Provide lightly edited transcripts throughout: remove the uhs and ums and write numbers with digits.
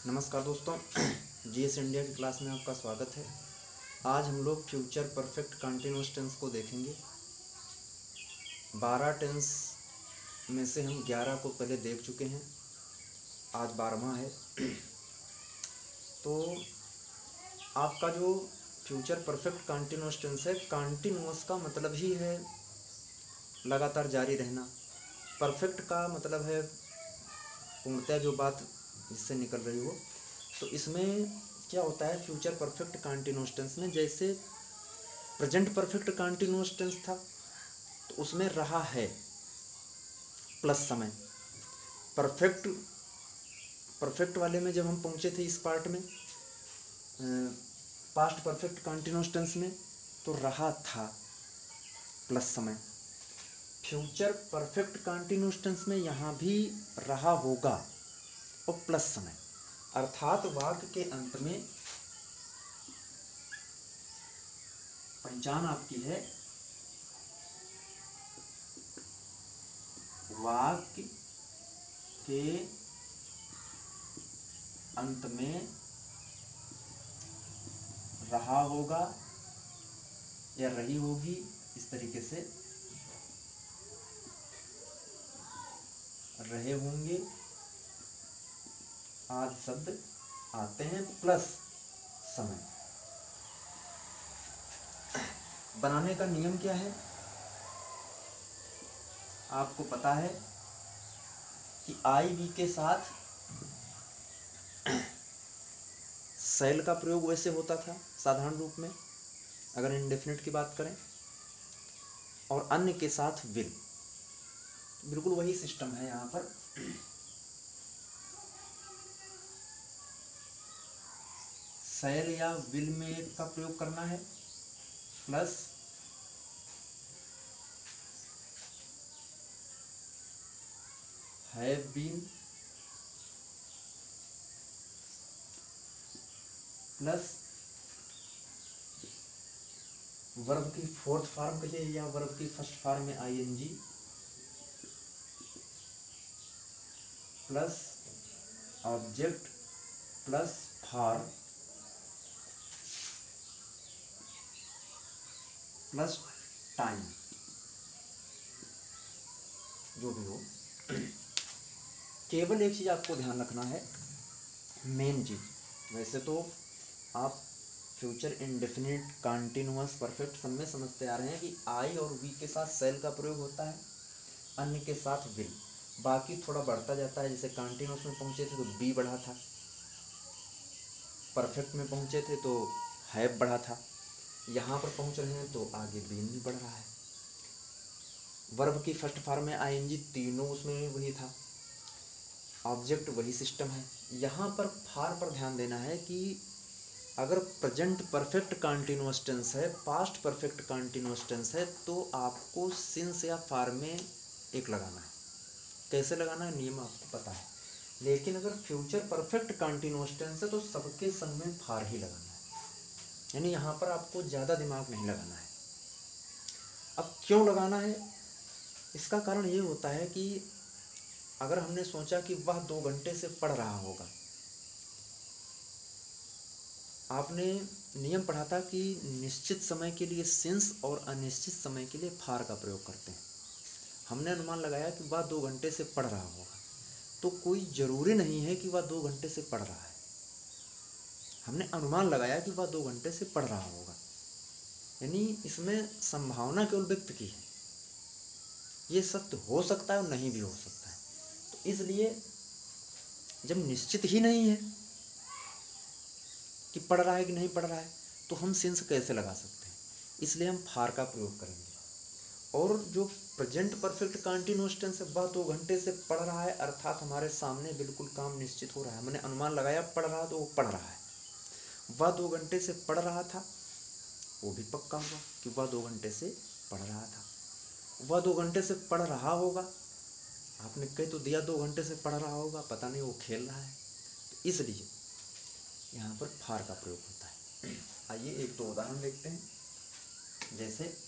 नमस्कार दोस्तों, GS India की क्लास में आपका स्वागत है। आज हम लोग फ्यूचर परफेक्ट कंटिन्यूअस टेंस को देखेंगे। 12 टेंस में से हम 11 को पहले देख चुके हैं, आज 12वां है। तो आपका जो फ्यूचर परफेक्ट कंटिन्यूअस टेंस है, कंटिन्यूअस का मतलब ही है लगातार जारी रहना। परफेक्ट का मतलब है पूर्णतः जो बात जिससे निकल रही हो। तो इसमें क्या होता है फ्यूचर परफेक्ट कंटिन्यूअस टेंस में, जैसे प्रेजेंट परफेक्ट कंटिन्यूअस टेंस था तो उसमें रहा है प्लस समय। परफेक्ट वाले में जब हम पहुंचे थे इस पार्ट में, पास्ट परफेक्ट कंटिन्यूअस टेंस में, तो रहा था प्लस समय। फ्यूचर परफेक्ट कंटिन्यूअस टेंस में यहाँ भी रहा होगा और प्लस समय, अर्थात वाक्य के अंत में पहचान आपकी है वाक्य के अंत में रहा होगा या रही होगी, इस तरीके से रहे होंगे आदि शब्द आते हैं प्लस समय। बनाने का नियम क्या है आपको पता है कि आई वी के साथ सेल का प्रयोग वैसे होता था साधारण रूप में अगर इंडेफिनिट की बात करें, और अन्य के साथ विल। बिल्कुल वही सिस्टम है यहाँ पर। सेल या विल में का प्रयोग करना है plus have been plus verb की फोर्थ फॉर्म कहिए या वर्ब की फर्स्ट फॉर्म में ING plus object plus form plus time, जो भी हो। केवल एक चीज आपको ध्यान रखना है, मेन चीज। वैसे तो आप फ्यूचर इंडेफिनिट कंटिन्यूअस परफेक्ट सब में समझते आ रहे हैं कि आई और वी के साथ सेल का प्रयोग होता है, अन्य के साथ विल। बाकी थोड़ा बढ़ता जाता है, जैसे कंटिन्यूअस में पहुंचे थे तो बी बढ़ा था, परफेक्ट में पहुंचे थे तो हैव बढ़ा था, यहाँ पर पहुंच रहे हैं तो आगे बीन भी बढ़ रहा है। वर्ब की फर्स्ट फॉर्म में आईएनजी, तीनों उसमें वही था, ऑब्जेक्ट वही सिस्टम है। यहाँ पर फॉर्म पर ध्यान देना है कि अगर प्रेजेंट परफेक्ट कंटिन्यूअस टेंस है, पास्ट परफेक्ट कंटिन्यूअस टेंस है, तो आपको सिंस या फॉर में एक लगाना है। कैसे लगाना है नियम आपको पता है, लेकिन अगर फ्यूचर परफेक्ट कंटिन्यूअस टेंस है तो सबके संग में फॉर ही लगाना है, यानी यहाँ पर आपको ज़्यादा दिमाग नहीं लगाना है। अब क्यों लगाना है, इसका कारण ये होता है कि अगर हमने सोचा कि वह 2 घंटे से पढ़ रहा होगा, आपने नियम पढ़ा था कि निश्चित समय के लिए सिंस और अनिश्चित समय के लिए फार का प्रयोग करते हैं। हमने अनुमान लगाया कि वह 2 घंटे से पढ़ रहा होगा, तो कोई ज़रूरी नहीं है कि वह 2 घंटे से पढ़ रहा है। हमने अनुमान लगाया कि वह 2 घंटे से पढ़ रहा होगा, यानी इसमें संभावना केवल व्यक्त की है। ये सत्य हो सकता है और नहीं भी हो सकता है। तो इसलिए जब निश्चित ही नहीं है कि पढ़ रहा है कि नहीं पढ़ रहा है, तो हम सिंस कैसे लगा सकते हैं, इसलिए हम फार का प्रयोग करेंगे। और जो प्रेजेंट परफेक्ट कंटिन्यूअस टेंस है, वह 2 घंटे से पढ़ रहा है, अर्थात हमारे सामने बिल्कुल काम निश्चित हो रहा है। मैंने अनुमान लगाया पढ़ रहा, तो वो पढ़ रहा है। वह 2 घंटे से पढ़ रहा था, वो भी पक्का हुआ कि वह 2 घंटे से पढ़ रहा था। वह 2 घंटे से पढ़ रहा होगा, आपने कह तो दिया 2 घंटे से पढ़ रहा होगा, पता नहीं वो खेल रहा है, तो इसलिए यहाँ पर फार का प्रयोग होता है। आइए एक दो उदाहरण देखते हैं। जैसे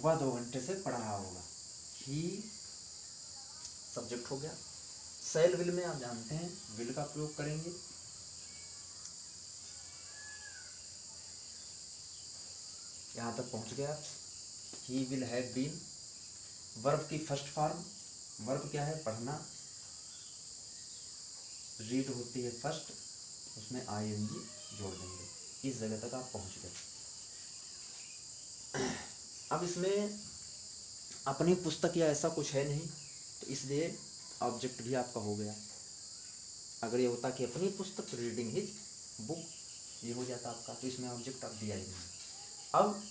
वह 2 घंटे से पढ़ रहा होगा। ही सब्जेक्ट हो गया। सेल विल में आप जानते हैं विल का प्रयोग करेंगे। यहाँ तक पहुँच गया। He will have been. Verb की फर्स्ट फॉर्म, वर्ब क्या है? पढ़ना। रीड होती है फर्स्ट, उसमें आईएनजी जोड़ देंगे। इस जगह तक आप पहुँच गए। अब इसमें अपनी पुस्तक या ऐसा कुछ है नहीं, तो इसलिए ऑब्जेक्ट भी आपका हो गया। अगर ये होता कि अपनी पुस्तक, रीडिंग हिज बुक, ये हो जाता आपका, तो इसमें ऑब्जेक्ट अब दिया ही नहीं। अब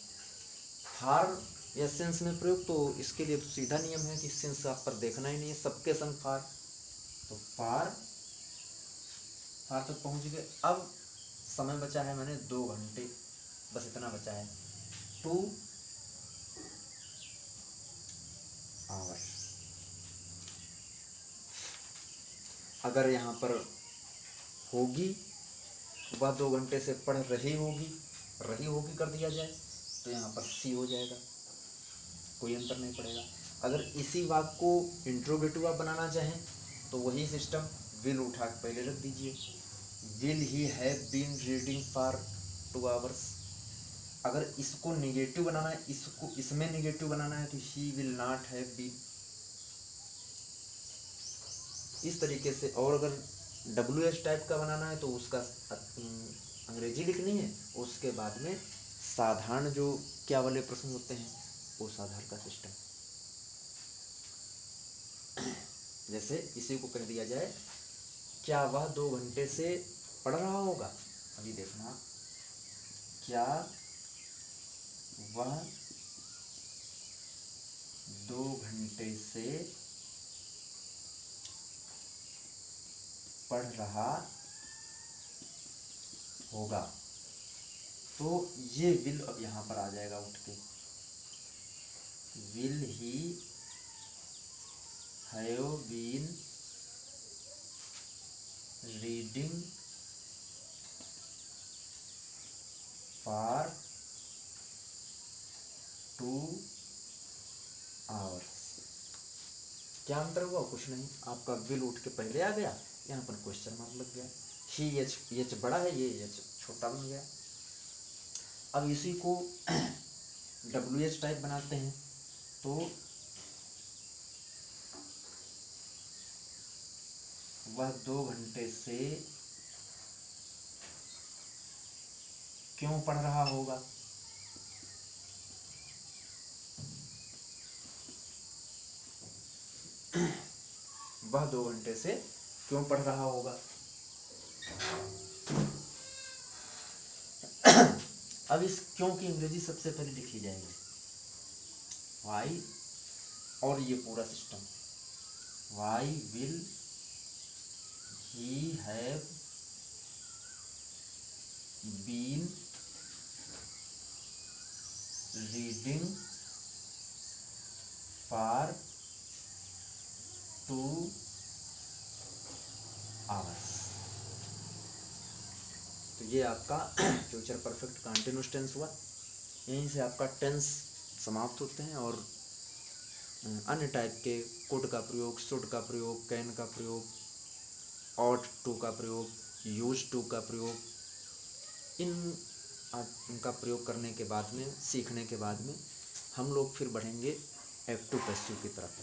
फॉर या सेंस में प्रयोग, तो इसके लिए तो सीधा नियम है कि सेंस आप पर देखना ही नहीं है, सबके संग फॉर। तो फॉर तक पहुंच गए। अब समय बचा है मैंने 2 घंटे, बस इतना बचा है। 2 आवर्स। अगर यहाँ पर होगी, वह 2 घंटे से पढ़ रही होगी, कर दिया जाए तो यहाँ पर सी हो जाएगा, कोई अंतर नहीं पड़ेगा। अगर इसी वाक्य को इंट्रोगेटिव आप बनाना चाहें तो वही सिस्टम, विल उठा के पहले रख दीजिए। Will he have been reading for 2 hours. अगर इसको निगेटिव बनाना है, इसको इसमें निगेटिव बनाना है, तो he will not have been, इस तरीके से। और अगर WH टाइप का बनाना है तो उसका अंग्रेजी लिखनी है, उसके बाद में साधारण जो क्या वाले प्रश्न होते हैं वो साधारण का सिस्टम। जैसे इसी को कह दिया जाए, क्या वह 2 घंटे से पढ़ रहा होगा? अभी देखना, क्या वह 2 घंटे से पढ़ रहा होगा? तो ये विल अब यहाँ पर आ जाएगा उठ के। Will he have been reading for 2 hours. क्या अंतर हुआ? कुछ नहीं, आपका विल उठ के पहले आ गया, यहाँ पर क्वेश्चन मार्क लग गया। ही एच बड़ा है, ये एच छोटा बन गया। अब इसी को WH टाइप बनाते हैं, तो वह 2 घंटे से क्यों पढ़ रहा होगा? वह 2 घंटे से क्यों पढ़ रहा होगा? अब इस क्यों की अंग्रेजी सबसे पहले लिखी जाएगी, वाई, और ये पूरा system, why will he have been reading for 2 hours. तो ये आपका फ्यूचर परफेक्ट कंटिन्यूअस टेंस हुआ। यहीं से आपका टेंस समाप्त होते हैं, और अन्य टाइप के कुड का प्रयोग, शुड का प्रयोग, कैन का प्रयोग, ऑट टू का प्रयोग, यूज टू का प्रयोग, इनका प्रयोग करने के बाद में, सीखने के बाद में हम लोग फिर बढ़ेंगे एक्टिव पैसिव की तरफ।